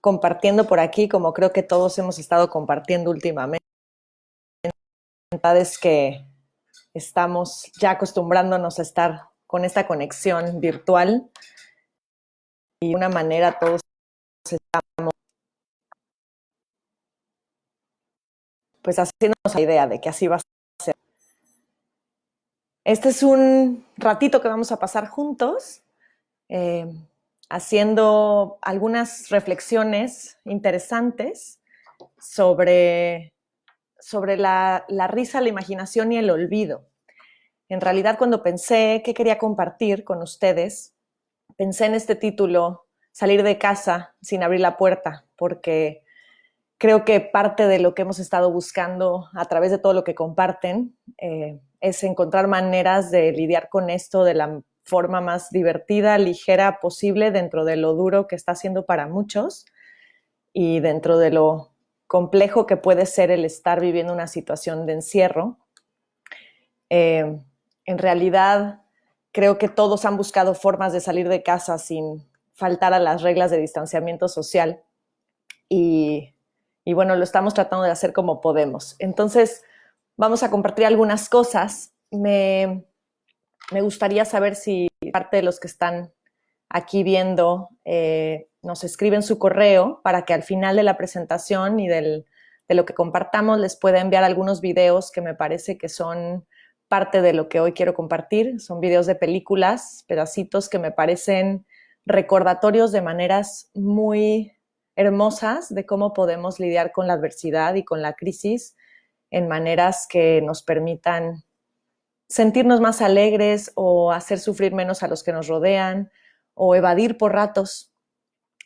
compartiendo por aquí, como creo que todos hemos estado compartiendo últimamente. La verdad es que estamos ya acostumbrándonos a estar con esta conexión virtual y de una manera todos estamos pues haciéndonos la idea de que así va a ser. Este es un ratito que vamos a pasar juntos, eh, haciendo algunas reflexiones interesantes sobre la risa, la imaginación y el olvido. En realidad, cuando pensé qué quería compartir con ustedes, pensé en este título, Salir de casa sin abrir la puerta, porque creo que parte de lo que hemos estado buscando a través de todo lo que comparten es encontrar maneras de lidiar con esto de la forma más divertida, ligera posible dentro de lo duro que está siendo para muchos y dentro de lo complejo que puede ser el estar viviendo una situación de encierro. En realidad, creo que todos han buscado formas de salir de casa sin faltar a las reglas de distanciamiento social y, y bueno, lo estamos tratando de hacer como podemos. Entonces, vamos a compartir algunas cosas. Me gustaría saber si parte de los que están aquí viendo nos escriben su correo para que al final de la presentación y de lo que compartamos les pueda enviar algunos videos que me parece que son parte de lo que hoy quiero compartir. Son videos de películas, pedacitos que me parecen recordatorios de maneras muy hermosas de cómo podemos lidiar con la adversidad y con la crisis en maneras que nos permitan sentirnos más alegres o hacer sufrir menos a los que nos rodean o evadir por ratos.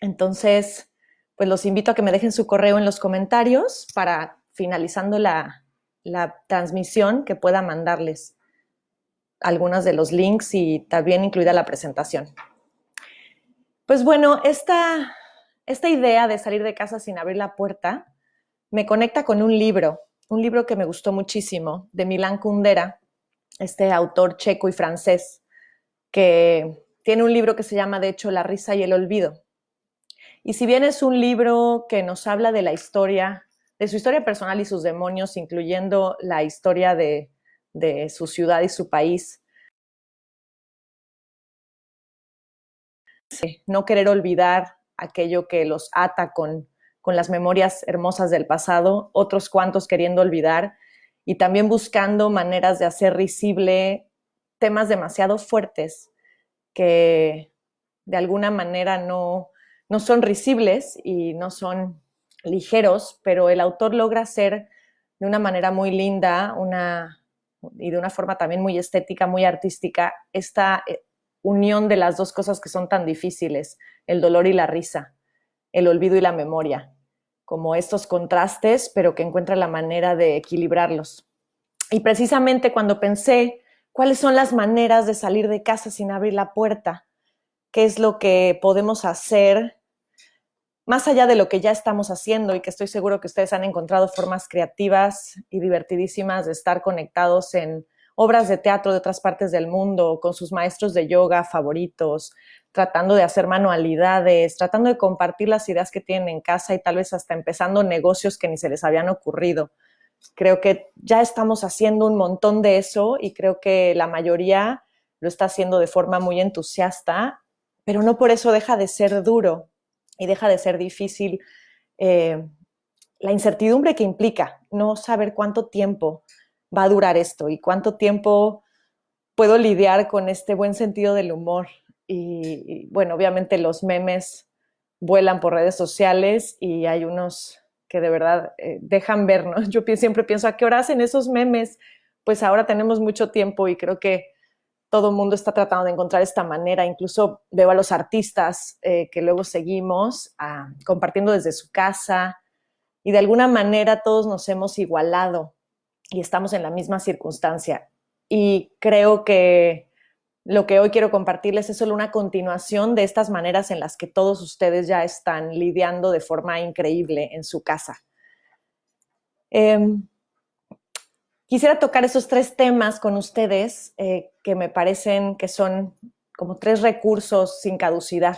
Entonces, pues los invito a que me dejen su correo en los comentarios para, finalizando la transmisión, que pueda mandarles algunos de los links y también incluida la presentación. Pues bueno, esta idea de salir de casa sin abrir la puerta me conecta con un libro que me gustó muchísimo, de Milan Kundera, este autor checo y francés, que tiene un libro que se llama, de hecho, La risa y el olvido. Y si bien es un libro que nos habla de la historia, de su historia personal y sus demonios, incluyendo la historia de su ciudad y su país, no querer olvidar aquello que los ata con las memorias hermosas del pasado, otros cuantos queriendo olvidar y también buscando maneras de hacer risible temas demasiado fuertes que de alguna manera no son risibles y no son ligeros, pero el autor logra hacer de una manera muy linda y de una forma también muy estética, muy artística, esta unión de las dos cosas que son tan difíciles, el dolor y la risa, el olvido y la memoria, como estos contrastes, pero que encuentra la manera de equilibrarlos. Y precisamente cuando pensé cuáles son las maneras de salir de casa sin abrir la puerta, qué es lo que podemos hacer más allá de lo que ya estamos haciendo, y que estoy seguro que ustedes han encontrado formas creativas y divertidísimas de estar conectados en obras de teatro de otras partes del mundo, con sus maestros de yoga favoritos, tratando de hacer manualidades, tratando de compartir las ideas que tienen en casa y tal vez hasta empezando negocios que ni se les habían ocurrido. Creo que ya estamos haciendo un montón de eso y creo que la mayoría lo está haciendo de forma muy entusiasta, pero no por eso deja de ser duro y deja de ser difícil la incertidumbre que implica no saber cuánto tiempo va a durar esto y cuánto tiempo puedo lidiar con este buen sentido del humor. Y bueno, obviamente los memes vuelan por redes sociales y hay unos que de verdad dejan ver, ¿no? Yo siempre pienso, ¿a qué hora hacen esos memes? Pues ahora tenemos mucho tiempo y creo que todo el mundo está tratando de encontrar esta manera. Incluso veo a los artistas que luego seguimos compartiendo desde su casa y de alguna manera todos nos hemos igualado y estamos en la misma circunstancia. Y creo que lo que hoy quiero compartirles es solo una continuación de estas maneras en las que todos ustedes ya están lidiando de forma increíble en su casa. Quisiera tocar esos tres temas con ustedes que me parecen que son como tres recursos sin caducidad.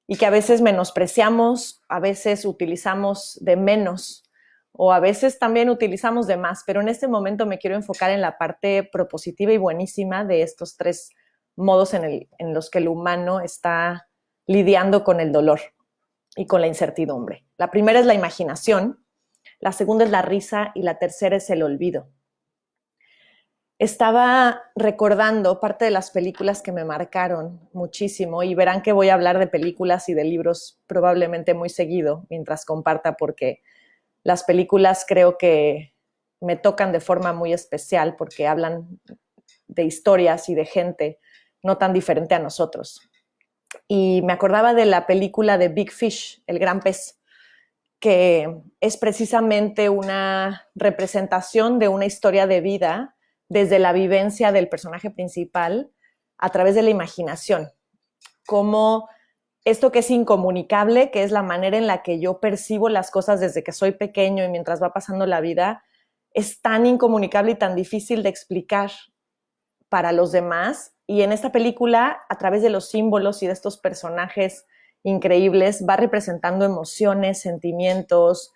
y que a veces menospreciamos, a veces utilizamos de menos o a veces también utilizamos de más, pero en este momento me quiero enfocar en la parte propositiva y buenísima de estos tres modos en los que el humano está lidiando con el dolor y con la incertidumbre. La primera es la imaginación, la segunda es la risa y la tercera es el olvido. Estaba recordando parte de las películas que me marcaron muchísimo y verán que voy a hablar de películas y de libros probablemente muy seguido mientras comparta, porque las películas creo que me tocan de forma muy especial porque hablan de historias y de gente no tan diferente a nosotros. Y me acordaba de la película de Big Fish, El Gran Pez, que es precisamente una representación de una historia de vida desde la vivencia del personaje principal a través de la imaginación. Como esto que es incomunicable, que es la manera en la que yo percibo las cosas desde que soy pequeño y mientras va pasando la vida, es tan incomunicable y tan difícil de explicar para los demás. Y en esta película, a través de los símbolos y de estos personajes increíbles, va representando emociones, sentimientos,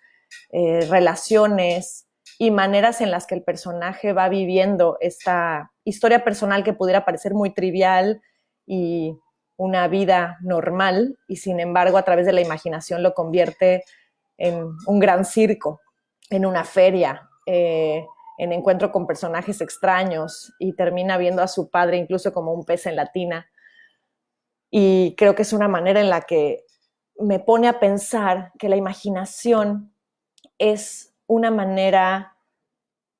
relaciones y maneras en las que el personaje va viviendo esta historia personal que pudiera parecer muy trivial y una vida normal, y sin embargo a través de la imaginación lo convierte en un gran circo, en una feria, en encuentro con personajes extraños, y termina viendo a su padre incluso como un pez en la tina. Y creo que es una manera en la que me pone a pensar que la imaginación es una manera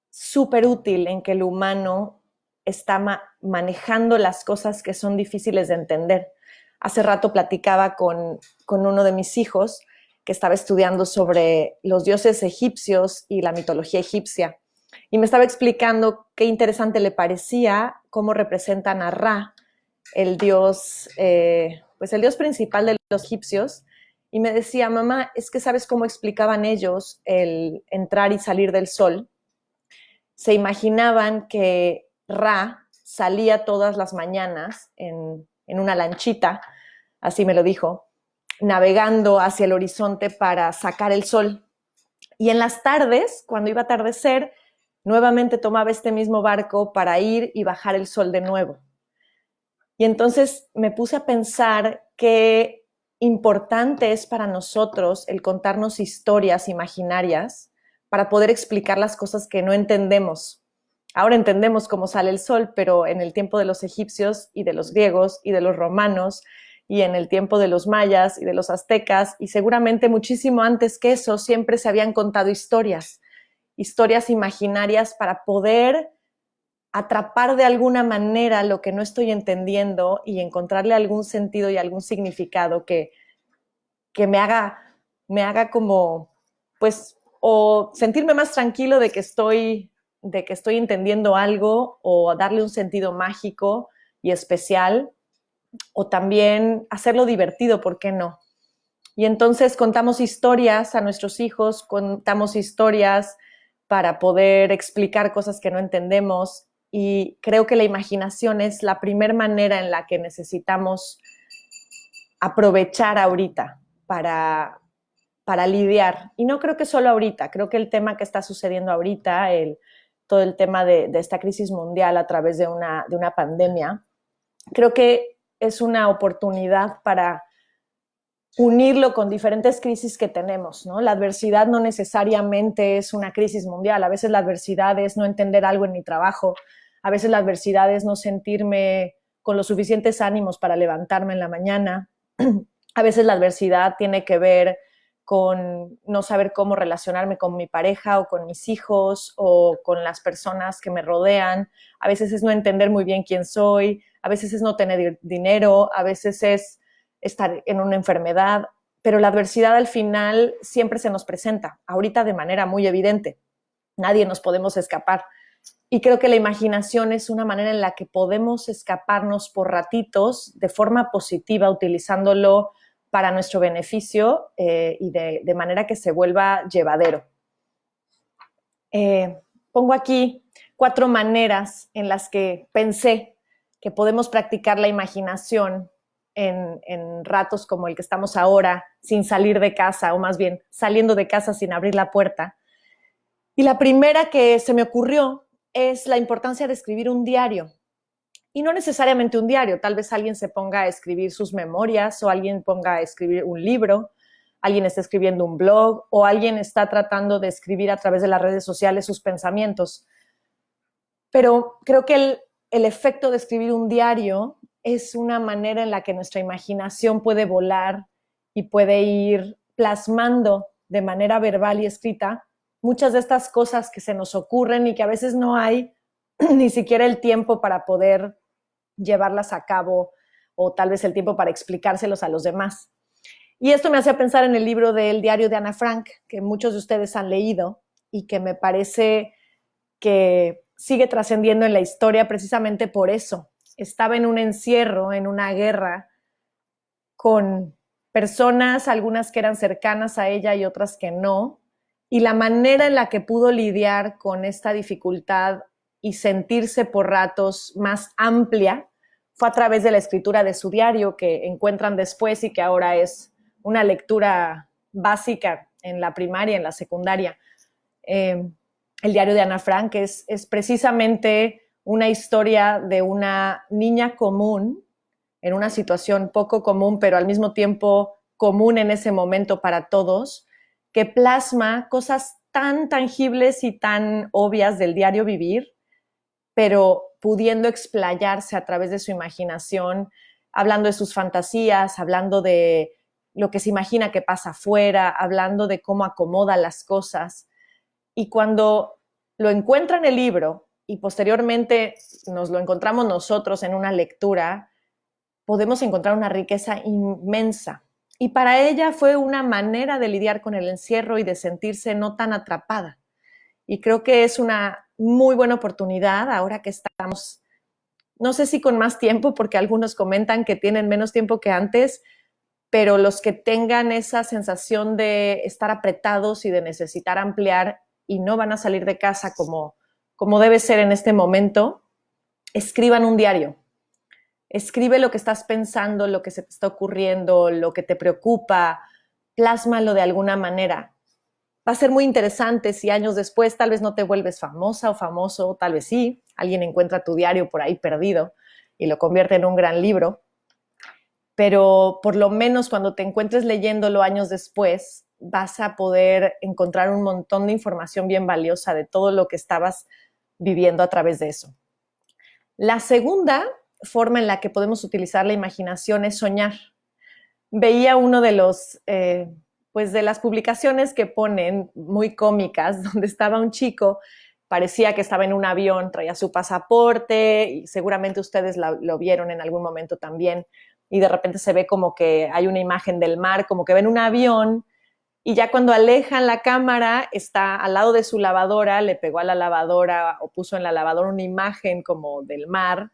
súper útil en que el humano está manejando las cosas que son difíciles de entender. Hace rato platicaba con uno de mis hijos que estaba estudiando sobre los dioses egipcios y la mitología egipcia, y me estaba explicando qué interesante le parecía cómo representan a Ra, el dios, pues el dios principal de los egipcios, y me decía, mamá, es que sabes cómo explicaban ellos el entrar y salir del sol. Se imaginaban que Ra salía todas las mañanas en una lanchita, así me lo dijo, navegando hacia el horizonte para sacar el sol. Y en las tardes, cuando iba a atardecer, nuevamente tomaba este mismo barco para ir y bajar el sol de nuevo. Y entonces me puse a pensar qué importante es para nosotros el contarnos historias imaginarias para poder explicar las cosas que no entendemos. Ahora entendemos cómo sale el sol, pero en el tiempo de los egipcios y de los griegos y de los romanos y en el tiempo de los mayas y de los aztecas y seguramente muchísimo antes que eso, siempre se habían contado historias, historias imaginarias para poder atrapar de alguna manera lo que no estoy entendiendo y encontrarle algún sentido y algún significado que me haga como, pues, o sentirme más tranquilo de que estoy entendiendo algo, o darle un sentido mágico y especial, o también hacerlo divertido, ¿por qué no? Y entonces contamos historias a nuestros hijos, contamos historias para poder explicar cosas que no entendemos, y creo que la imaginación es la primera manera en la que necesitamos aprovechar ahorita para lidiar. Y no creo que solo ahorita, creo que el tema que está sucediendo ahorita, todo el tema de esta crisis mundial a través de una pandemia, creo que es una oportunidad para unirlo con diferentes crisis que tenemos, ¿no? La adversidad no necesariamente es una crisis mundial. A veces la adversidad es no entender algo en mi trabajo. A veces la adversidad es no sentirme con los suficientes ánimos para levantarme en la mañana. A veces la adversidad tiene que ver con no saber cómo relacionarme con mi pareja o con mis hijos o con las personas que me rodean. A veces es no entender muy bien quién soy. A veces es no tener dinero. A veces es estar en una enfermedad, pero la adversidad al final siempre se nos presenta, ahorita de manera muy evidente. Nadie nos podemos escapar. Y creo que la imaginación es una manera en la que podemos escaparnos por ratitos de forma positiva, utilizándolo para nuestro beneficio y de manera que se vuelva llevadero. Pongo aquí 4 maneras en las que pensé que podemos practicar la imaginación en ratos como el que estamos ahora, sin salir de casa, o más bien saliendo de casa sin abrir la puerta. Y la primera que se me ocurrió es la importancia de escribir un diario. Y no necesariamente un diario, tal vez alguien se ponga a escribir sus memorias, o alguien ponga a escribir un libro, alguien está escribiendo un blog, o alguien está tratando de escribir a través de las redes sociales sus pensamientos. Pero creo que el efecto de escribir un diario es una manera en la que nuestra imaginación puede volar y puede ir plasmando de manera verbal y escrita muchas de estas cosas que se nos ocurren y que a veces no hay ni siquiera el tiempo para poder llevarlas a cabo, o tal vez el tiempo para explicárselos a los demás. Y esto me hacía pensar en el libro del diario de Ana Frank, que muchos de ustedes han leído y que me parece que sigue trascendiendo en la historia precisamente por eso. Estaba en un encierro, en una guerra, con personas, algunas que eran cercanas a ella y otras que no, y la manera en la que pudo lidiar con esta dificultad y sentirse por ratos más amplia fue a través de la escritura de su diario, que encuentran después y que ahora es una lectura básica en la primaria, en la secundaria. El diario de Ana Frank es precisamente una historia de una niña común en una situación poco común, pero al mismo tiempo común en ese momento para todos, que plasma cosas tan tangibles y tan obvias del diario vivir, pero pudiendo explayarse a través de su imaginación, hablando de sus fantasías, hablando de lo que se imagina que pasa afuera, hablando de cómo acomoda las cosas. Y cuando lo encuentra en el libro y posteriormente nos lo encontramos nosotros en una lectura, podemos encontrar una riqueza inmensa. Y para ella fue una manera de lidiar con el encierro y de sentirse no tan atrapada. Y creo que es una muy buena oportunidad ahora que estamos, no sé si con más tiempo, porque algunos comentan que tienen menos tiempo que antes, pero los que tengan esa sensación de estar apretados y de necesitar ampliar y no van a salir de casa como debe ser en este momento, escriban un diario. Escribe lo que estás pensando, lo que se te está ocurriendo, lo que te preocupa, plásmalo de alguna manera. Va a ser muy interesante si años después tal vez no te vuelves famosa o famoso, tal vez sí, alguien encuentra tu diario por ahí perdido y lo convierte en un gran libro, pero por lo menos cuando te encuentres leyéndolo años después, vas a poder encontrar un montón de información bien valiosa de todo lo que estabas viviendo a través de eso. La segunda forma en la que podemos utilizar la imaginación es soñar. Veía uno de los, pues de las publicaciones que ponen muy cómicas, donde estaba un chico, parecía que estaba en un avión, traía su pasaporte y seguramente ustedes lo vieron en algún momento también, y de repente se ve como que hay una imagen del mar, como que ven un avión, y ya cuando alejan la cámara está al lado de su lavadora, le pegó a la lavadora o puso en la lavadora una imagen como del mar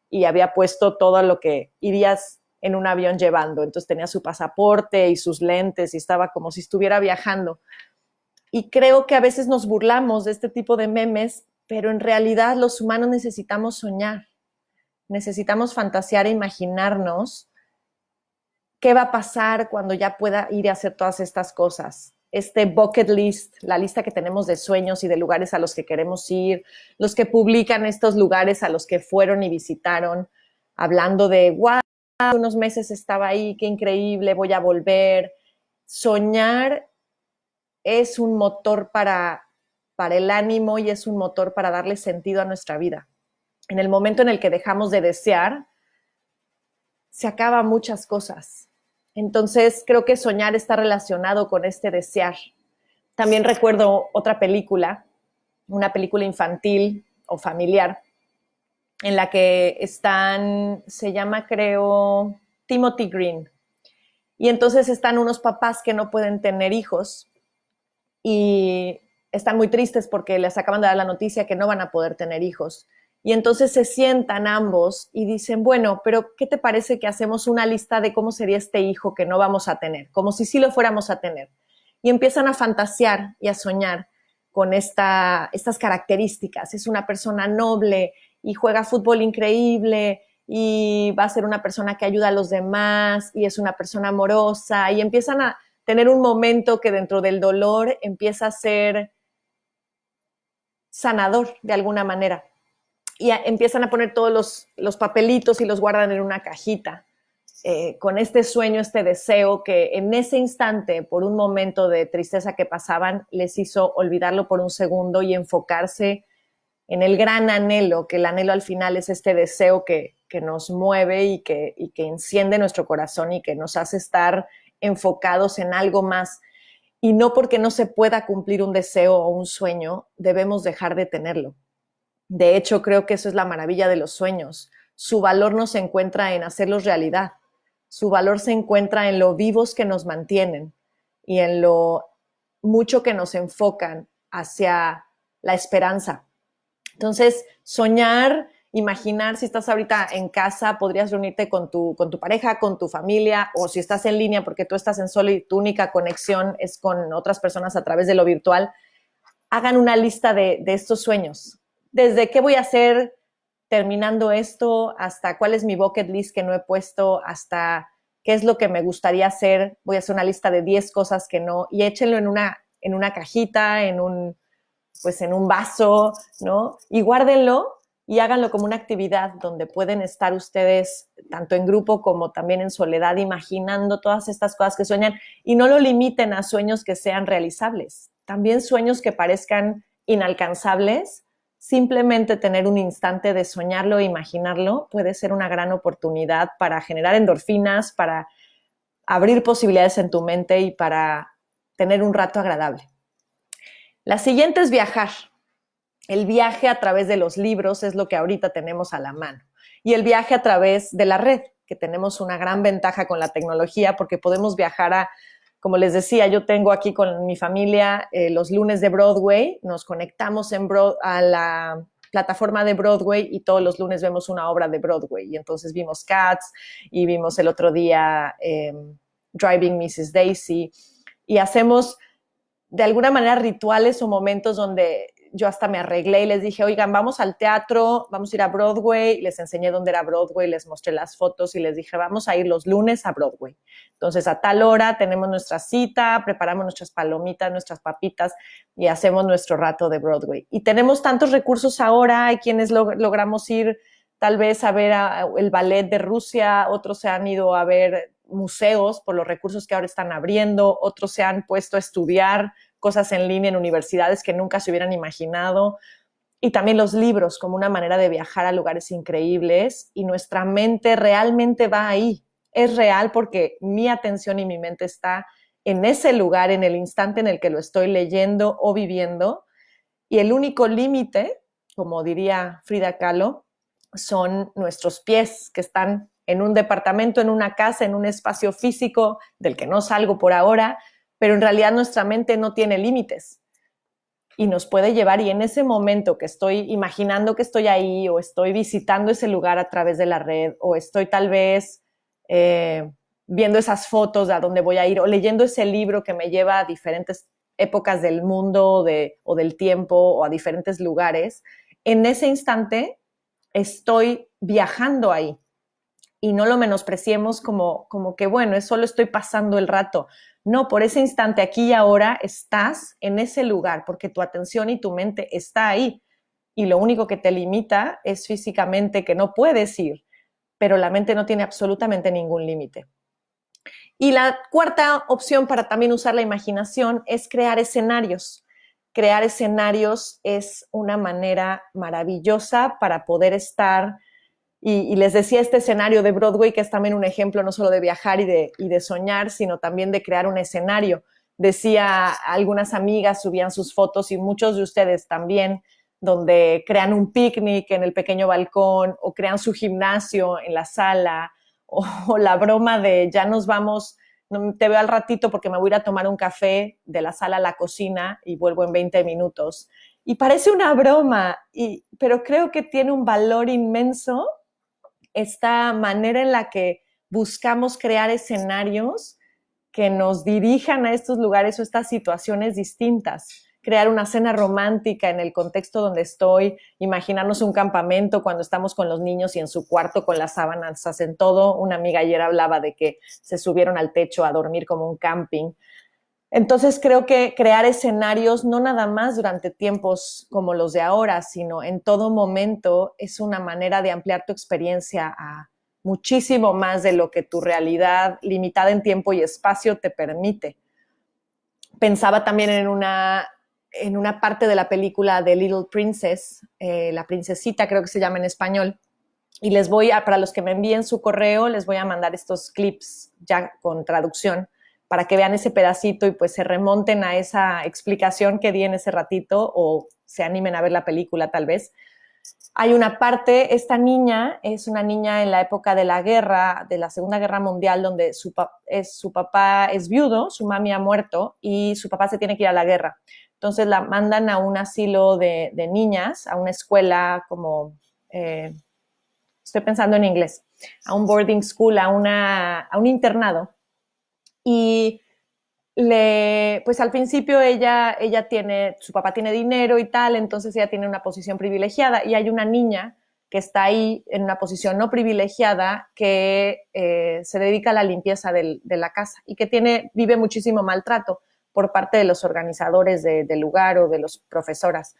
y había puesto todo lo que irías en un avión llevando. Entonces tenía su pasaporte y sus lentes y estaba como si estuviera viajando. Y creo que a veces nos burlamos de este tipo de memes, pero en realidad los humanos necesitamos soñar, necesitamos fantasear e imaginarnos qué va a pasar cuando ya pueda ir a hacer todas estas cosas. Este bucket list, la lista que tenemos de sueños y de lugares a los que queremos ir, los que publican estos lugares a los que fueron y visitaron, hablando de, wow, unos meses estaba ahí, qué increíble, voy a volver. Soñar es un motor para el ánimo y es un motor para darle sentido a nuestra vida. En el momento en el que dejamos de desear, se acaban muchas cosas. Entonces, creo que soñar está relacionado con este desear. También recuerdo otra película, una película infantil o familiar, en la que se llama, creo, Timothy Green. Y entonces están unos papás que no pueden tener hijos y están muy tristes porque les acaban de dar la noticia que no van a poder tener hijos. Y entonces se sientan ambos y dicen, bueno, pero ¿qué te parece que hacemos una lista de cómo sería este hijo que no vamos a tener? Como si sí lo fuéramos a tener. Y empiezan a fantasear y a soñar con estas características. Es una persona noble y juega fútbol increíble y va a ser una persona que ayuda a los demás y es una persona amorosa y empiezan a tener un momento que dentro del dolor empieza a ser sanador de alguna manera. Y empiezan a poner todos los papelitos y los guardan en una cajita. Con este sueño, este deseo que en ese instante, por un momento de tristeza que pasaban, les hizo olvidarlo por un segundo y enfocarse en el gran anhelo, que el anhelo al final es este deseo que nos mueve y que enciende nuestro corazón y que nos hace estar enfocados en algo más. Y no porque no se pueda cumplir un deseo o un sueño, debemos dejar de tenerlo. De hecho, creo que eso es la maravilla de los sueños. Su valor no se encuentra en hacerlos realidad. Su valor se encuentra en lo vivos que nos mantienen y en lo mucho que nos enfocan hacia la esperanza. Entonces, soñar, imaginar, si estás ahorita en casa, podrías reunirte con tu pareja, con tu familia, o si estás en línea porque tú estás en solo y tu única conexión es con otras personas a través de lo virtual. Hagan una lista de estos sueños. Desde qué voy a hacer terminando esto, hasta cuál es mi bucket list que no he puesto, hasta qué es lo que me gustaría hacer. Voy a hacer una lista de 10 cosas que no, y échenlo en una cajita, en un vaso, ¿no? Y guárdenlo y háganlo como una actividad donde pueden estar ustedes, tanto en grupo como también en soledad, imaginando todas estas cosas que sueñan, y no lo limiten a sueños que sean realizables. También sueños que parezcan inalcanzables, simplemente tener un instante de soñarlo e imaginarlo puede ser una gran oportunidad para generar endorfinas, para abrir posibilidades en tu mente y para tener un rato agradable. La siguiente es viajar. El viaje a través de los libros es lo que ahorita tenemos a la mano. Y el viaje a través de la red, que tenemos una gran ventaja con la tecnología porque podemos viajar a, como les decía, yo tengo aquí con mi familia los lunes de Broadway, nos conectamos a la plataforma de Broadway y todos los lunes vemos una obra de Broadway. Y entonces vimos Cats y vimos el otro día Driving Mrs. Daisy y hacemos de alguna manera rituales o momentos donde yo hasta me arreglé y les dije, oigan, vamos al teatro, vamos a ir a Broadway, y les enseñé dónde era Broadway, les mostré las fotos y les dije, vamos a ir los lunes a Broadway. Entonces, a tal hora tenemos nuestra cita, preparamos nuestras palomitas, nuestras papitas y hacemos nuestro rato de Broadway. Y tenemos tantos recursos ahora, hay quienes logramos ir tal vez a ver el ballet de Rusia, otros se han ido a ver museos por los recursos que ahora están abriendo, otros se han puesto a estudiar cosas en línea en universidades que nunca se hubieran imaginado, y también los libros como una manera de viajar a lugares increíbles, y nuestra mente realmente va ahí, es real porque mi atención y mi mente está en ese lugar, en el instante en el que lo estoy leyendo o viviendo, y el único límite, como diría Frida Kahlo, son nuestros pies que están en un departamento, en una casa, en un espacio físico del que no salgo por ahora, pero en realidad nuestra mente no tiene límites y nos puede llevar, y en ese momento que estoy imaginando que estoy ahí o estoy visitando ese lugar a través de la red o estoy tal vez viendo esas fotos de a dónde voy a ir o leyendo ese libro que me lleva a diferentes épocas del mundo o del tiempo o a diferentes lugares, en ese instante estoy viajando ahí. Y no lo menospreciemos como que, bueno, es solo estoy pasando el rato. No, por ese instante, aquí y ahora, estás en ese lugar porque tu atención y tu mente está ahí. Y lo único que te limita es físicamente que no puedes ir, pero la mente no tiene absolutamente ningún límite. Y la cuarta opción para también usar la imaginación es crear escenarios. Crear escenarios es una manera maravillosa para poder estar. Y les decía este escenario de Broadway, que es también un ejemplo no solo de viajar y de soñar, sino también de crear un escenario. Decía, algunas amigas subían sus fotos y muchos de ustedes también, donde crean un picnic en el pequeño balcón o crean su gimnasio en la sala o la broma de ya nos vamos, te veo al ratito porque me voy a ir a tomar un café de la sala a la cocina y vuelvo en 20 minutos. Y parece una broma, pero creo que tiene un valor inmenso esta manera en la que buscamos crear escenarios que nos dirijan a estos lugares o estas situaciones distintas. crear una cena romántica en el contexto donde estoy, imaginarnos un campamento cuando estamos con los niños y en su cuarto con las sábanas hacen todo. Una amiga ayer hablaba de que se subieron al techo a dormir como un camping. Entonces creo que crear escenarios no nada más durante tiempos como los de ahora, sino en todo momento es una manera de ampliar tu experiencia a muchísimo más de lo que tu realidad limitada en tiempo y espacio te permite. Pensaba también en una parte de la película The Little Princess, La Princesita creo que se llama en español, y les voy a, para los que me envíen su correo, les voy a mandar estos clips ya con traducción para que vean ese pedacito y pues se remonten a esa explicación que di en ese ratito o se animen a ver la película tal vez. Hay una parte, esta niña es una niña en la época de la guerra, de la Segunda Guerra Mundial, donde su papá es viudo, su mami ha muerto y su papá se tiene que ir a la guerra. Entonces la mandan a un asilo de niñas, a una escuela como, estoy pensando en inglés, a un boarding school, a un internado. Y pues al principio ella tiene, su papá tiene dinero y tal, entonces ella tiene una posición privilegiada y hay una niña que está ahí en una posición no privilegiada que se dedica a la limpieza de la casa y que vive muchísimo maltrato por parte de los organizadores del lugar o de los profesoras.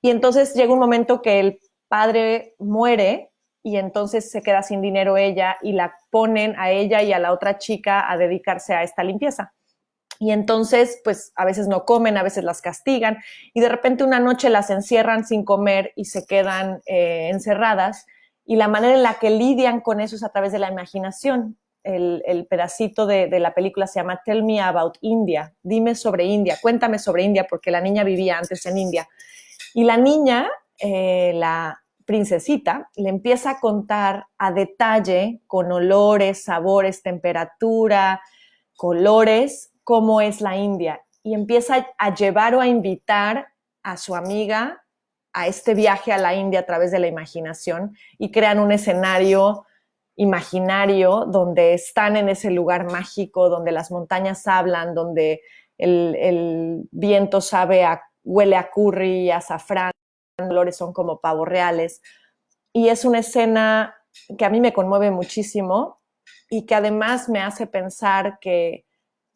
Y entonces llega un momento que el padre muere y entonces se queda sin dinero ella y la ponen a ella y a la otra chica a dedicarse a esta limpieza. Y entonces, pues a veces no comen, a veces las castigan y de repente una noche las encierran sin comer y se quedan encerradas. Y la manera en la que lidian con eso es a través de la imaginación. El pedacito de la película se llama Tell Me About India, dime sobre India, cuéntame sobre India, porque la niña vivía antes en India. Y la niña, la princesita, le empieza a contar a detalle, con olores, sabores, temperatura, colores, cómo es la India. Y empieza a llevar o a invitar a su amiga a este viaje a la India a través de la imaginación y crean un escenario imaginario donde están en ese lugar mágico, donde las montañas hablan, donde el viento huele a curry, a azafrán, los olores son como pavos reales. Y es una escena que a mí me conmueve muchísimo y que además me hace pensar que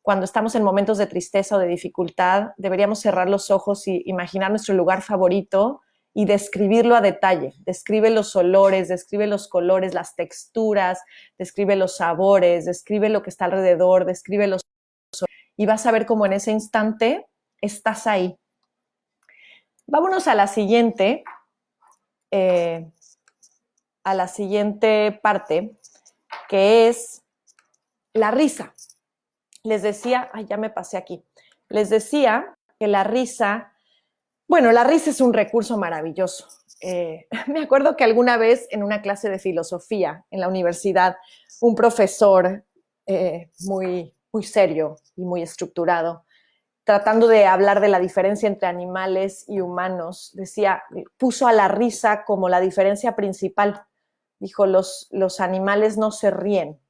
cuando estamos en momentos de tristeza o de dificultad, deberíamos cerrar los ojos y imaginar nuestro lugar favorito y describirlo a detalle. Describe los olores, describe los colores, las texturas, describe los sabores, describe lo que está alrededor, describe los... Y vas a ver cómo en ese instante estás ahí. Vámonos a la siguiente parte, que es la risa. Les decía, ya me pasé aquí, les decía que la risa es un recurso maravilloso. Me acuerdo que alguna vez en una clase de filosofía en la universidad, un profesor muy, muy serio y muy estructurado, tratando de hablar de la diferencia entre animales y humanos, puso a la risa como la diferencia principal. Dijo, los animales no se ríen.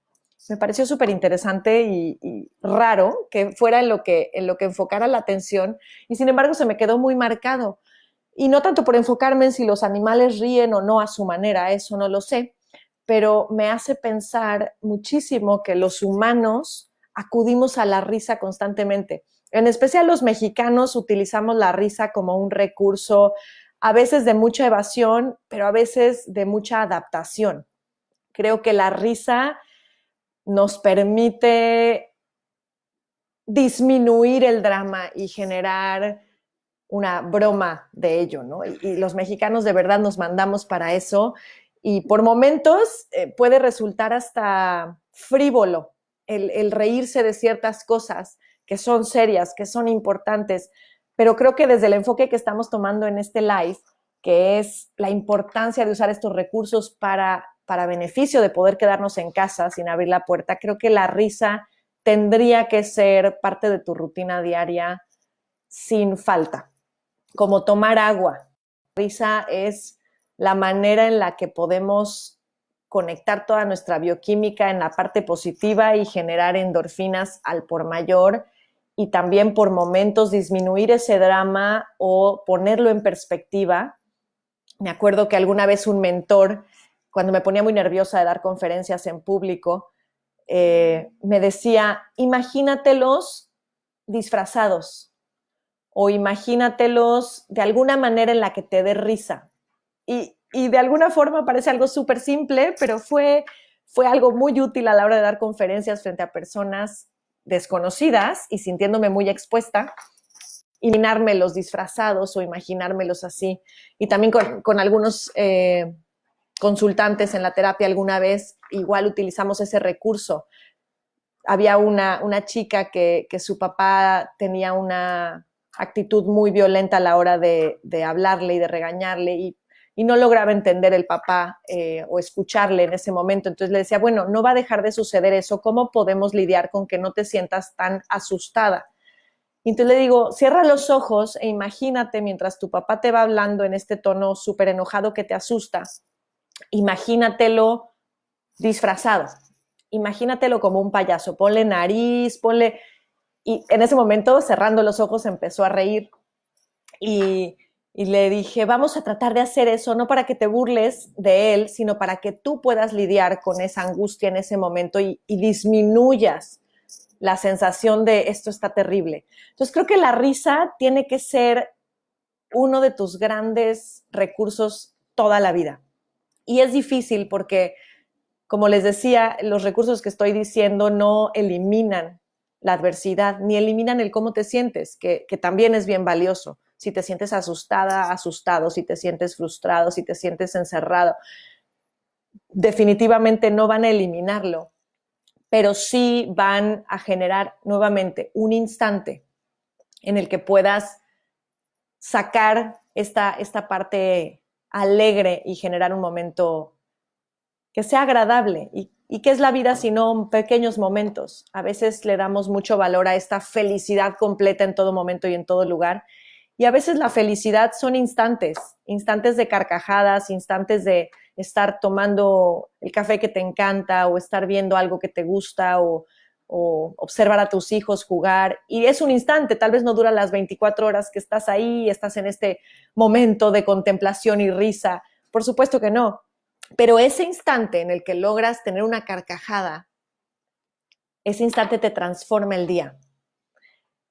Me pareció súper interesante y raro que fuera en lo que enfocara la atención y sin embargo se me quedó muy marcado. Y no tanto por enfocarme en si los animales ríen o no a su manera, eso no lo sé, pero me hace pensar muchísimo que los humanos acudimos a la risa constantemente. En especial los mexicanos utilizamos la risa como un recurso a veces de mucha evasión, pero a veces de mucha adaptación. Creo que la risa nos permite disminuir el drama y generar una broma de ello, ¿no? Y los mexicanos de verdad nos mandamos para eso y por momentos puede resultar hasta frívolo el reírse de ciertas cosas que son serias, que son importantes, pero creo que desde el enfoque que estamos tomando en este live, que es la importancia de usar estos recursos para beneficio de poder quedarnos en casa sin abrir la puerta, creo que la risa tendría que ser parte de tu rutina diaria sin falta, como tomar agua. La risa es la manera en la que podemos conectar toda nuestra bioquímica en la parte positiva y generar endorfinas al por mayor y también por momentos disminuir ese drama o ponerlo en perspectiva. Me acuerdo que alguna vez un mentor, cuando me ponía muy nerviosa de dar conferencias en público, me decía, imagínatelos disfrazados o imagínatelos de alguna manera en la que te dé risa. Y de alguna forma parece algo súper simple, pero fue algo muy útil a la hora de dar conferencias frente a personas desconocidas y sintiéndome muy expuesta, imaginármelos disfrazados o imaginármelos así. Y también con algunos consultantes en la terapia alguna vez igual utilizamos ese recurso. Había una chica que su papá tenía una actitud muy violenta a la hora de hablarle y de regañarle y no lograba entender el papá o escucharle en ese momento. Entonces le decía, bueno, no va a dejar de suceder eso, ¿cómo podemos lidiar con que no te sientas tan asustada? Y entonces le digo, cierra los ojos e imagínate mientras tu papá te va hablando en este tono súper enojado que te asusta, imagínatelo disfrazado, imagínatelo como un payaso, ponle nariz, ponle... Y en ese momento, cerrando los ojos, empezó a reír y le dije, vamos a tratar de hacer eso, no para que te burles de él, sino para que tú puedas lidiar con esa angustia en ese momento y disminuyas la sensación de esto está terrible. Entonces creo que la risa tiene que ser uno de tus grandes recursos toda la vida. Y es difícil porque, como les decía, los recursos que estoy diciendo no eliminan la adversidad, ni eliminan el cómo te sientes, que también es bien valioso. Si te sientes asustada, asustado, si te sientes frustrado, si te sientes encerrado, definitivamente no van a eliminarlo, pero sí van a generar nuevamente un instante en el que puedas sacar esta parte alegre y generar un momento que sea agradable. ¿Y qué es la vida sino pequeños momentos? A veces le damos mucho valor a esta felicidad completa en todo momento y en todo lugar. Y a veces la felicidad son instantes, instantes de carcajadas, instantes de estar tomando el café que te encanta o estar viendo algo que te gusta o observar a tus hijos jugar. Y es un instante, tal vez no dura las 24 horas que estás ahí, estás en este momento de contemplación y risa. Por supuesto que no. Pero ese instante en el que logras tener una carcajada, ese instante te transforma el día.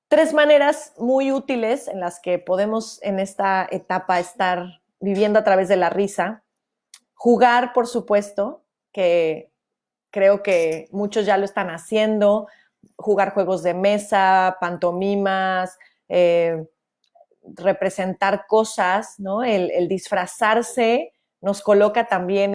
3 maneras muy útiles en las que podemos en esta etapa estar viviendo a través de la risa. Jugar, por supuesto, que creo que muchos ya lo están haciendo. Jugar juegos de mesa, pantomimas, representar cosas, ¿no? El disfrazarse nos coloca también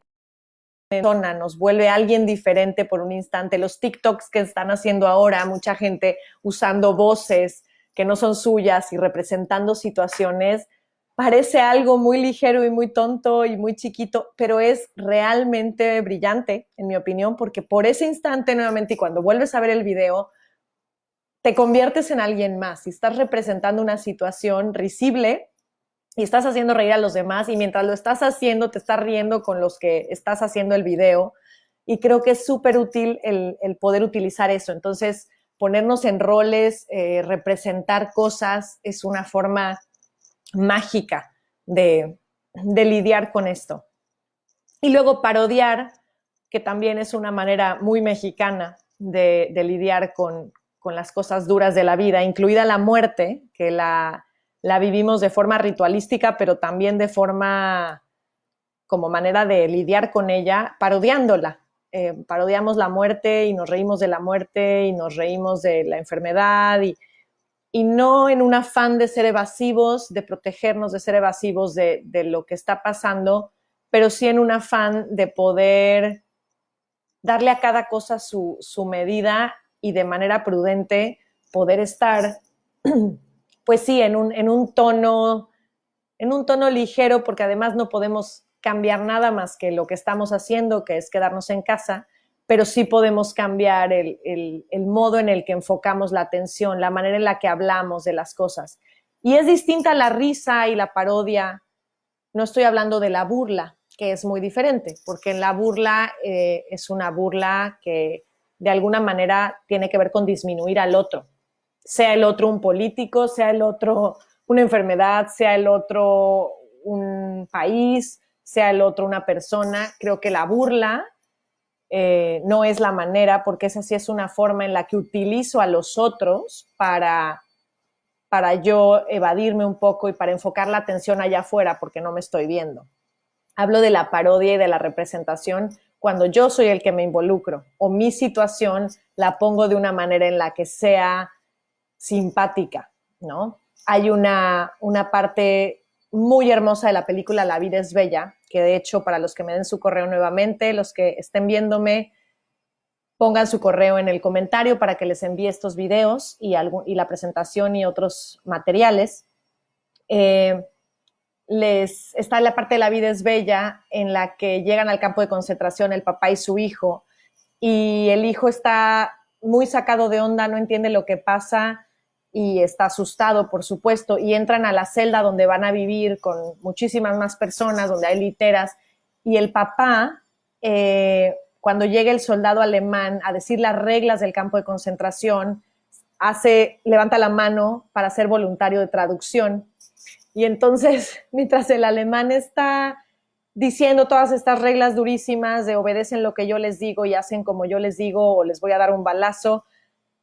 persona, nos vuelve alguien diferente por un instante. Los TikToks que están haciendo ahora, mucha gente usando voces que no son suyas y representando situaciones, parece algo muy ligero y muy tonto y muy chiquito, pero es realmente brillante, en mi opinión, porque por ese instante nuevamente y cuando vuelves a ver el video, te conviertes en alguien más y estás representando una situación risible y estás haciendo reír a los demás y mientras lo estás haciendo te estás riendo con los que estás haciendo el video y creo que es súper útil el poder utilizar eso. Entonces, ponernos en roles, representar cosas es una forma mágica de lidiar con esto. Y luego parodiar, que también es una manera muy mexicana de lidiar con las cosas duras de la vida, incluida la muerte, que la vivimos de forma ritualística, pero también de forma como manera de lidiar con ella, parodiándola. Parodiamos la muerte y nos reímos de la muerte y nos reímos de la enfermedad y no en un afán de ser evasivos, de protegernos, de ser evasivos de lo que está pasando, pero sí en un afán de poder darle a cada cosa su medida y de manera prudente poder estar pues sí, en un tono ligero, porque además no podemos cambiar nada más que lo que estamos haciendo, que es quedarnos en casa, pero sí podemos cambiar el modo en el que enfocamos la atención, la manera en la que hablamos de las cosas. Y es distinta la risa y la parodia. No estoy hablando de la burla, que es muy diferente, porque en la burla es una burla que de alguna manera tiene que ver con disminuir al otro. sea el otro un político, sea el otro una enfermedad, sea el otro un país, sea el otro una persona. Creo que la burla no es la manera, porque esa sí es una forma en la que utilizo a los otros para yo evadirme un poco y para enfocar la atención allá afuera porque no me estoy viendo. Hablo de la parodia y de la representación cuando yo soy el que me involucro o mi situación la pongo de una manera en la que sea simpática, ¿no? Hay una parte muy hermosa de la película La vida es bella, que de hecho para los que me den su correo nuevamente, los que estén viéndome, pongan su correo en el comentario para que les envíe estos videos y la presentación y otros materiales. Está la parte de La vida es bella en la que llegan al campo de concentración el papá y su hijo, y el hijo está muy sacado de onda, no entiende lo que pasa y está asustado, por supuesto, y entran a la celda donde van a vivir con muchísimas más personas, donde hay literas, y el papá, cuando llega el soldado alemán a decir las reglas del campo de concentración, levanta la mano para ser voluntario de traducción. Y entonces, mientras el alemán está diciendo todas estas reglas durísimas de obedecen lo que yo les digo y hacen como yo les digo o les voy a dar un balazo,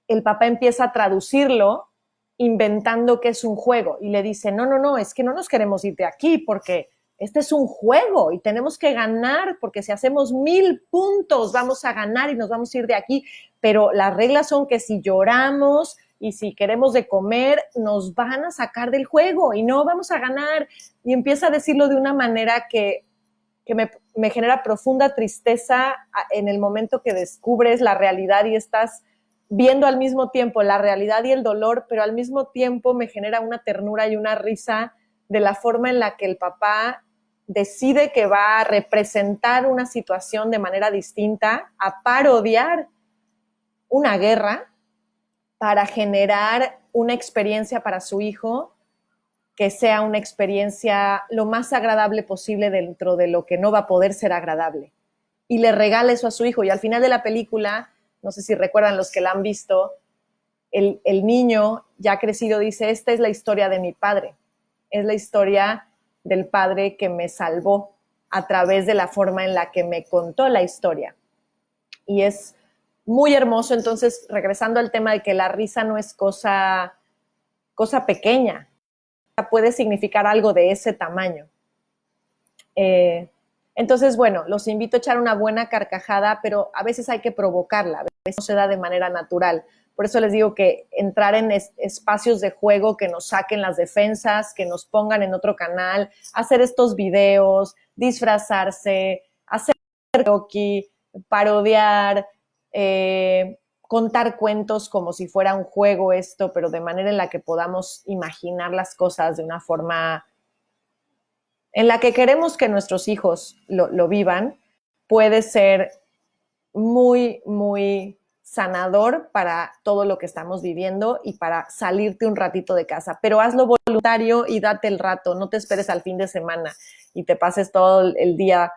el papá empieza a traducirlo inventando que es un juego y le dice, no, no, no, es que no nos queremos ir de aquí porque este es un juego y tenemos que ganar porque si hacemos 1000 puntos vamos a ganar y nos vamos a ir de aquí, pero las reglas son que si lloramos y si queremos de comer nos van a sacar del juego y no vamos a ganar, y empieza a decirlo de una manera que me genera profunda tristeza en el momento que descubres la realidad y estás viendo al mismo tiempo la realidad y el dolor, pero al mismo tiempo me genera una ternura y una risa de la forma en la que el papá decide que va a representar una situación de manera distinta, a parodiar una guerra para generar una experiencia para su hijo que sea una experiencia lo más agradable posible dentro de lo que no va a poder ser agradable. Y le regala eso a su hijo. Y al final de la película, no sé si recuerdan los que la han visto, el niño ya crecido dice, esta es la historia de mi padre. Es la historia del padre que me salvó a través de la forma en la que me contó la historia. Y es muy hermoso. Entonces, regresando al tema de que la risa no es cosa pequeña, puede significar algo de ese tamaño. Entonces, bueno, los invito a echar una buena carcajada, pero a veces hay que provocarla, a veces no se da de manera natural. Por eso les digo que entrar en espacios de juego que nos saquen las defensas, que nos pongan en otro canal, hacer estos videos, disfrazarse, hacer karaoke, parodiar, contar cuentos como si fuera un juego esto, pero de manera en la que podamos imaginar las cosas de una forma en la que queremos que nuestros hijos lo vivan, puede ser muy, muy sanador para todo lo que estamos viviendo y para salirte un ratito de casa. Pero hazlo voluntario y date el rato, no te esperes al fin de semana y te pases todo el día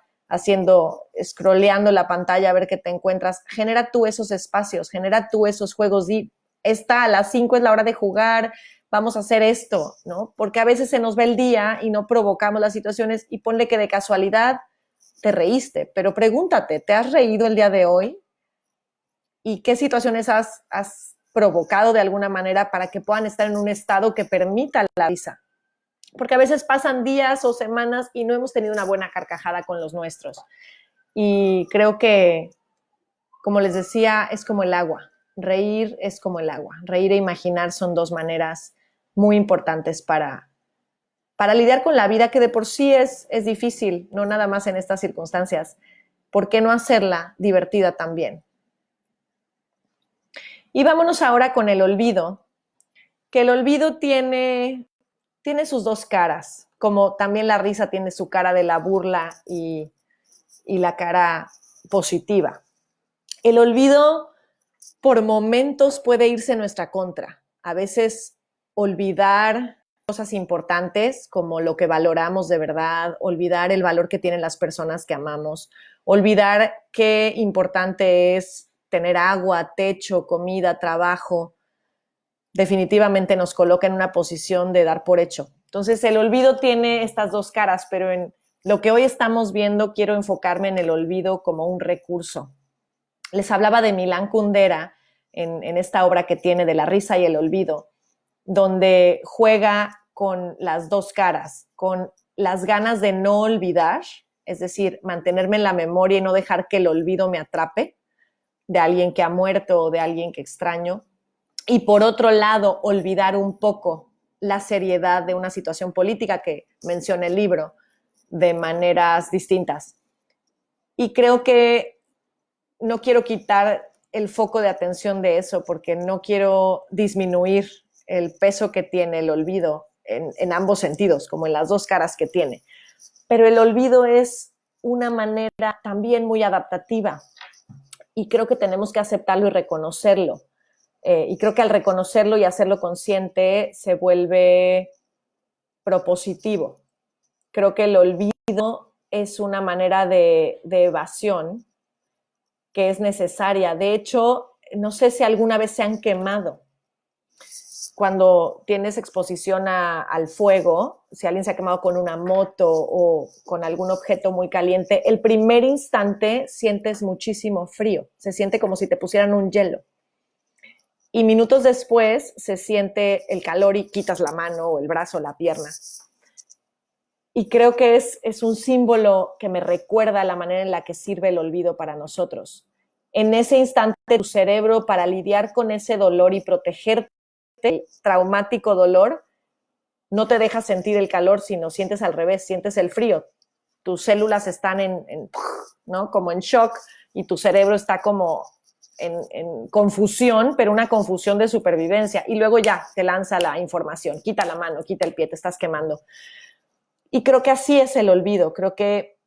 scrolleando la pantalla a ver qué te encuentras. Genera tú esos espacios, genera tú esos juegos. A las 5 es la hora de jugar, vamos a hacer esto, ¿no? Porque a veces se nos va el día y no provocamos las situaciones y ponle que de casualidad te reíste, pero pregúntate, ¿te has reído el día de hoy? ¿Y qué situaciones has provocado de alguna manera para que puedan estar en un estado que permita la risa? Porque a veces pasan días o semanas y no hemos tenido una buena carcajada con los nuestros. Y creo que, como les decía, es como el agua. Reír es como el agua. Reír e imaginar son dos maneras muy importantes para lidiar con la vida, que de por sí es difícil, no nada más en estas circunstancias. ¿Por qué no hacerla divertida también? Y vámonos ahora con el olvido, que el olvido tiene sus dos caras, como también la risa tiene su cara de la burla y la cara positiva. El olvido por momentos puede irse en nuestra contra. A veces olvidar cosas importantes como lo que valoramos de verdad, olvidar el valor que tienen las personas que amamos, olvidar qué importante es tener agua, techo, comida, trabajo, definitivamente nos coloca en una posición de dar por hecho. Entonces, el olvido tiene estas dos caras, pero en lo que hoy estamos viendo, quiero enfocarme en el olvido como un recurso. Les hablaba de Milán Kundera en esta obra que tiene de la risa y el olvido, donde juega con las dos caras, con las ganas de no olvidar, es decir, mantenerme en la memoria y no dejar que el olvido me atrape de alguien que ha muerto o de alguien que extraño. Y por otro lado, olvidar un poco la seriedad de una situación política que menciona el libro de maneras distintas. Y creo que no quiero quitar el foco de atención de eso porque no quiero disminuir el peso que tiene el olvido en ambos sentidos, como en las dos caras que tiene. Pero el olvido es una manera también muy adaptativa y creo que tenemos que aceptarlo y reconocerlo. Y creo que al reconocerlo y hacerlo consciente se vuelve propositivo. Creo que el olvido es una manera de evasión que es necesaria. De hecho, no sé si alguna vez se han quemado. Cuando tienes exposición al fuego, si alguien se ha quemado con una moto o con algún objeto muy caliente, el primer instante sientes muchísimo frío. Se siente como si te pusieran un hielo. Y minutos después se siente el calor y quitas la mano o el brazo o la pierna. Y creo que es un símbolo que me recuerda la manera en la que sirve el olvido para nosotros. En ese instante, tu cerebro, para lidiar con ese dolor y protegerte del traumático dolor, no te deja sentir el calor, sino sientes al revés, sientes el frío. Tus células están ¿no? como en shock y tu cerebro está como en confusión, pero una confusión de supervivencia. Y luego ya te lanza la información, quita la mano, quita el pie, te estás quemando. Y creo que así es el olvido. Creo que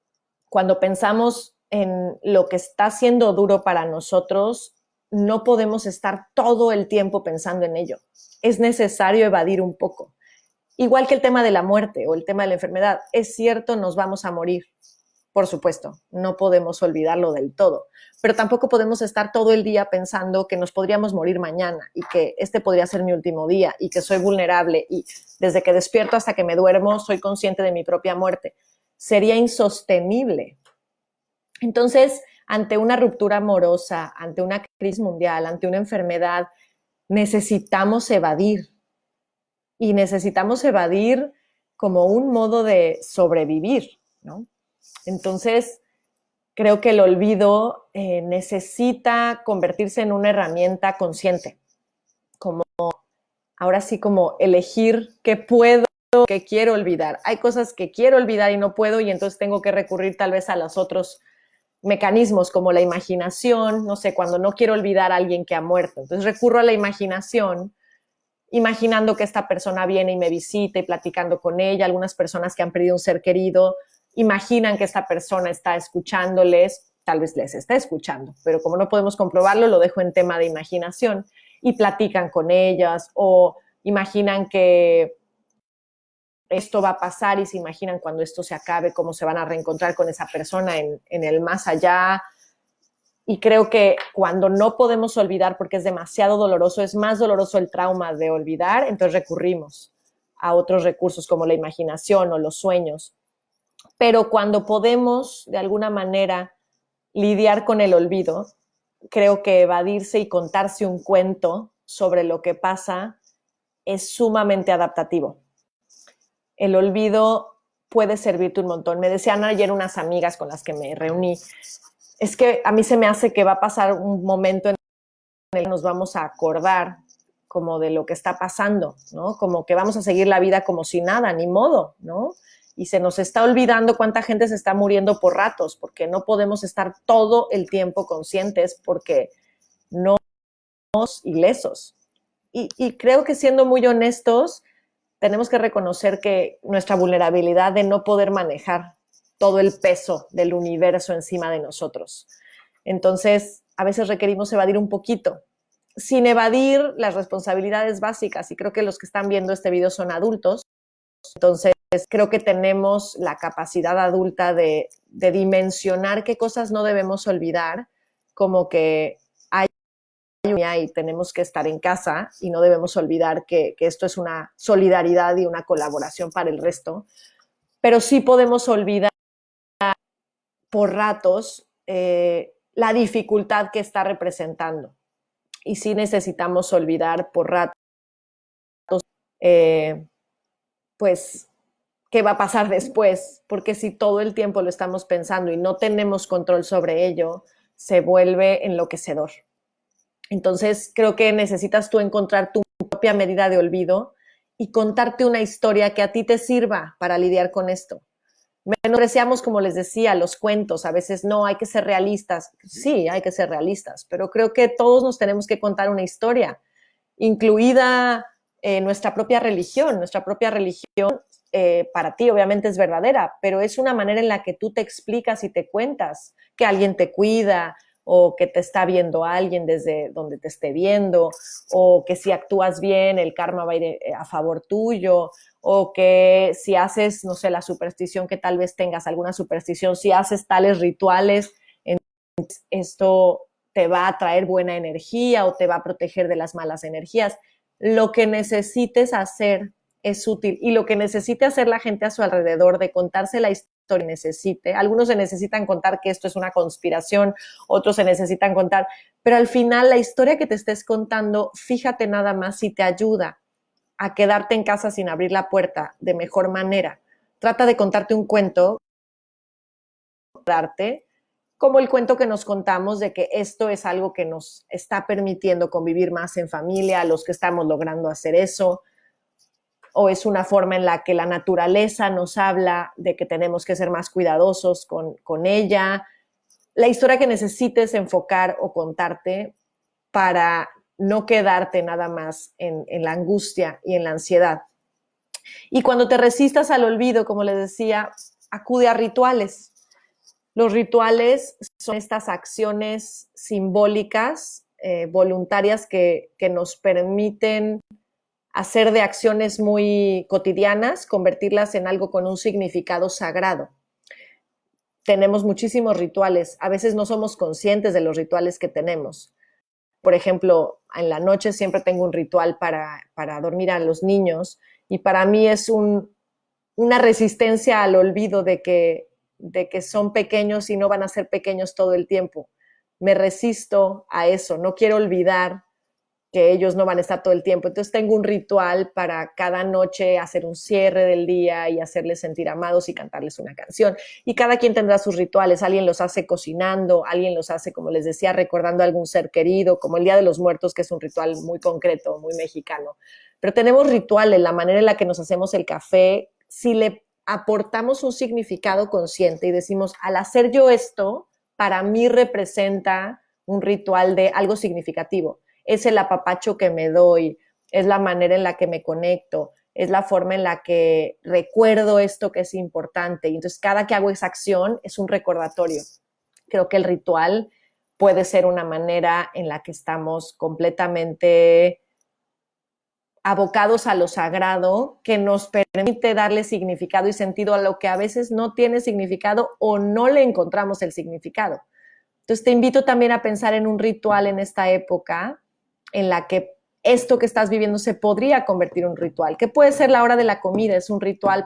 cuando pensamos en lo que está siendo duro para nosotros, no podemos estar todo el tiempo pensando en ello. Es necesario evadir un poco. Igual que el tema de la muerte o el tema de la enfermedad. Es cierto, nos vamos a morir. Por supuesto, no podemos olvidarlo del todo. Pero tampoco podemos estar todo el día pensando que nos podríamos morir mañana y que este podría ser mi último día y que soy vulnerable y desde que despierto hasta que me duermo soy consciente de mi propia muerte. Sería insostenible. Entonces, ante una ruptura amorosa, ante una crisis mundial, ante una enfermedad, necesitamos evadir. Y necesitamos evadir como un modo de sobrevivir, ¿no? Entonces, creo que el olvido necesita convertirse en una herramienta consciente. Como, ahora sí, como elegir qué puedo, qué quiero olvidar. Hay cosas que quiero olvidar y no puedo y entonces tengo que recurrir tal vez a los otros mecanismos como la imaginación, no sé, cuando no quiero olvidar a alguien que ha muerto. Entonces recurro a la imaginación, imaginando que esta persona viene y me visita y platicando con ella. Algunas personas que han perdido un ser querido imaginan que esta persona está escuchándoles, tal vez les está escuchando, pero como no podemos comprobarlo, lo dejo en tema de imaginación y platican con ellas o imaginan que esto va a pasar y se imaginan cuando esto se acabe, cómo se van a reencontrar con esa persona en el más allá. Y creo que cuando no podemos olvidar porque es demasiado doloroso, es más doloroso el trauma de olvidar, entonces recurrimos a otros recursos como la imaginación o los sueños. Pero cuando podemos, de alguna manera, lidiar con el olvido, creo que evadirse y contarse un cuento sobre lo que pasa es sumamente adaptativo. El olvido puede servirte un montón. Me decían ayer unas amigas con las que me reuní, es que a mí se me hace que va a pasar un momento en el que nos vamos a acordar como de lo que está pasando, ¿no? Como que vamos a seguir la vida como si nada, ni modo, ¿no? Y se nos está olvidando cuánta gente se está muriendo por ratos, porque no podemos estar todo el tiempo conscientes porque no somos ilesos. Y creo que siendo muy honestos, tenemos que reconocer que nuestra vulnerabilidad de no poder manejar todo el peso del universo encima de nosotros. Entonces, a veces requerimos evadir un poquito, sin evadir las responsabilidades básicas. Y creo que los que están viendo este video son adultos. Entonces, creo que tenemos la capacidad adulta de dimensionar qué cosas no debemos olvidar, como que hay y tenemos que estar en casa y no debemos olvidar que esto es una solidaridad y una colaboración para el resto, pero sí podemos olvidar por ratos la dificultad que está representando. Y sí necesitamos olvidar por ratos, pues, qué va a pasar después, porque si todo el tiempo lo estamos pensando y no tenemos control sobre ello, se vuelve enloquecedor. Entonces, creo que necesitas tú encontrar tu propia medida de olvido y contarte una historia que a ti te sirva para lidiar con esto. Menospreciamos, como les decía, los cuentos. A veces no, hay que ser realistas. Sí, hay que ser realistas, pero creo que todos nos tenemos que contar una historia, incluida nuestra propia religión. Nuestra propia religión para ti obviamente es verdadera, pero es una manera en la que tú te explicas y te cuentas que alguien te cuida, o que te está viendo alguien desde donde te esté viendo, o que si actúas bien el karma va a ir a favor tuyo, o que si haces, no sé, la superstición, que tal vez tengas alguna superstición, si haces tales rituales, esto te va a traer buena energía o te va a proteger de las malas energías. Lo que necesites hacer es útil, y lo que necesite hacer la gente a su alrededor de contarse la historia necesite. Algunos se necesitan contar que esto es una conspiración, otros se necesitan contar, pero al final la historia que te estés contando, fíjate nada más si te ayuda a quedarte en casa sin abrir la puerta de mejor manera. Trata de contarte un cuento, darte como el cuento que nos contamos de que esto es algo que nos está permitiendo convivir más en familia, a los que estamos logrando hacer eso, o es una forma en la que la naturaleza nos habla de que tenemos que ser más cuidadosos con ella. La historia que necesites enfocar o contarte para no quedarte nada más en la angustia y en la ansiedad. Y cuando te resistas al olvido, como les decía, acude a rituales. Los rituales son estas acciones simbólicas, voluntarias, que nos permiten hacer de acciones muy cotidianas, convertirlas en algo con un significado sagrado. Tenemos muchísimos rituales, a veces no somos conscientes de los rituales que tenemos. Por ejemplo, en la noche siempre tengo un ritual para dormir a los niños, y para mí es una resistencia al olvido de que son pequeños y no van a ser pequeños todo el tiempo. Me resisto a eso, no quiero olvidar que ellos no van a estar todo el tiempo. Entonces tengo un ritual para cada noche hacer un cierre del día y hacerles sentir amados y cantarles una canción. Y cada quien tendrá sus rituales. Alguien los hace cocinando, alguien los hace, como les decía, recordando a algún ser querido, como el Día de los Muertos, que es un ritual muy concreto, muy mexicano. Pero tenemos rituales, la manera en la que nos hacemos el café. Si le aportamos un significado consciente y decimos, al hacer yo esto, para mí representa un ritual de algo significativo. Es el apapacho que me doy, es la manera en la que me conecto, es la forma en la que recuerdo esto que es importante. Y entonces cada que hago esa acción es un recordatorio. Creo que el ritual puede ser una manera en la que estamos completamente abocados a lo sagrado, que nos permite darle significado y sentido a lo que a veces no tiene significado o no le encontramos el significado. Entonces te invito también a pensar en un ritual en esta época en la que esto que estás viviendo se podría convertir en un ritual, que puede ser la hora de la comida, es un ritual,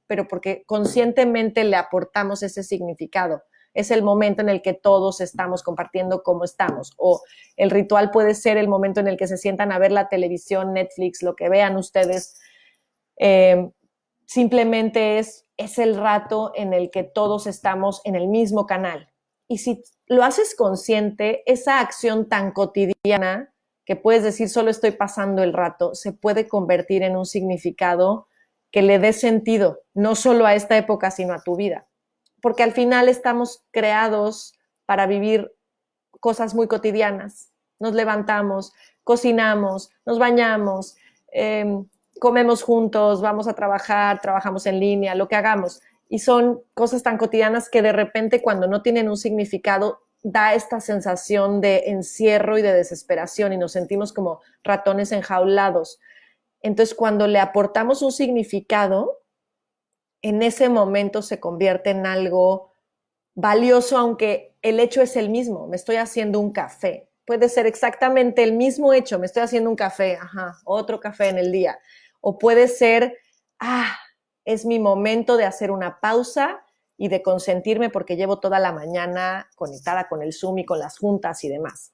pero porque conscientemente le aportamos ese significado. Es el momento en el que todos estamos compartiendo cómo estamos. O el ritual puede ser el momento en el que se sientan a ver la televisión, Netflix, lo que vean ustedes. Simplemente es el rato en el que todos estamos en el mismo canal. Y si lo haces consciente, esa acción tan cotidiana que puedes decir solo estoy pasando el rato, se puede convertir en un significado que le dé sentido, no solo a esta época, sino a tu vida. Porque al final estamos creados para vivir cosas muy cotidianas. Nos levantamos, cocinamos, nos bañamos, comemos juntos, vamos a trabajar, trabajamos en línea, lo que hagamos. Y son cosas tan cotidianas que de repente, cuando no tienen un significado, da esta sensación de encierro y de desesperación, y nos sentimos como ratones enjaulados. Entonces, cuando le aportamos un significado, en ese momento se convierte en algo valioso, aunque el hecho es el mismo. Me estoy haciendo un café, Puede ser exactamente el mismo hecho, me estoy haciendo un café, ajá, otro café en el día. O puede ser, es mi momento de hacer una pausa y de consentirme porque llevo toda la mañana conectada con el Zoom y con las juntas y demás.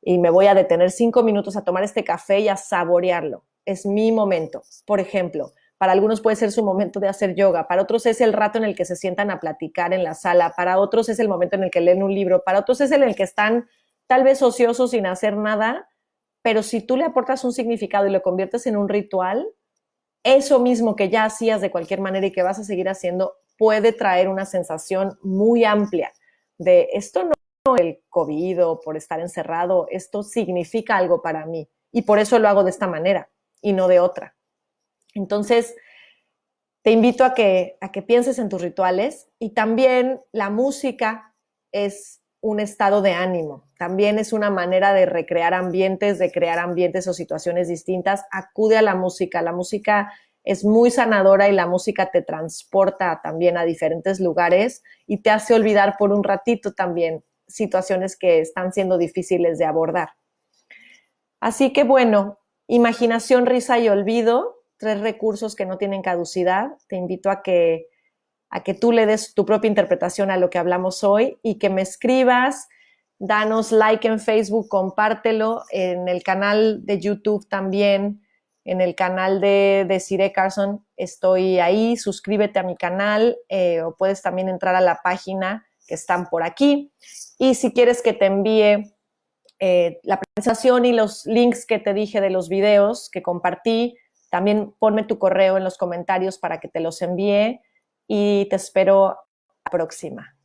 Y me voy a detener 5 minutos a tomar este café y a saborearlo. Es mi momento. Por ejemplo, para algunos puede ser su momento de hacer yoga, para otros es el rato en el que se sientan a platicar en la sala, para otros es el momento en el que leen un libro, para otros es el en el que están tal vez ociosos sin hacer nada, pero si tú le aportas un significado y lo conviertes en un ritual, eso mismo que ya hacías de cualquier manera y que vas a seguir haciendo puede traer una sensación muy amplia de esto no es el COVID o por estar encerrado, esto significa algo para mí y por eso lo hago de esta manera y no de otra. Entonces, te invito a que pienses en tus rituales y también la música es un estado de ánimo, también es una manera de recrear ambientes, de crear ambientes o situaciones distintas. Acude a la música es muy sanadora y la música te transporta también a diferentes lugares y te hace olvidar por un ratito también situaciones que están siendo difíciles de abordar. Así que bueno, imaginación, risa y olvido, 3 recursos que no tienen caducidad. Te invito a que tú le des tu propia interpretación a lo que hablamos hoy y que me escribas, danos like en Facebook, compártelo en el canal de YouTube también, en el canal de Desiree Carson, estoy ahí, suscríbete a mi canal o puedes también entrar a la página que están por aquí. Y si quieres que te envíe la presentación y los links que te dije de los videos que compartí, también ponme tu correo en los comentarios para que te los envíe y te espero la próxima.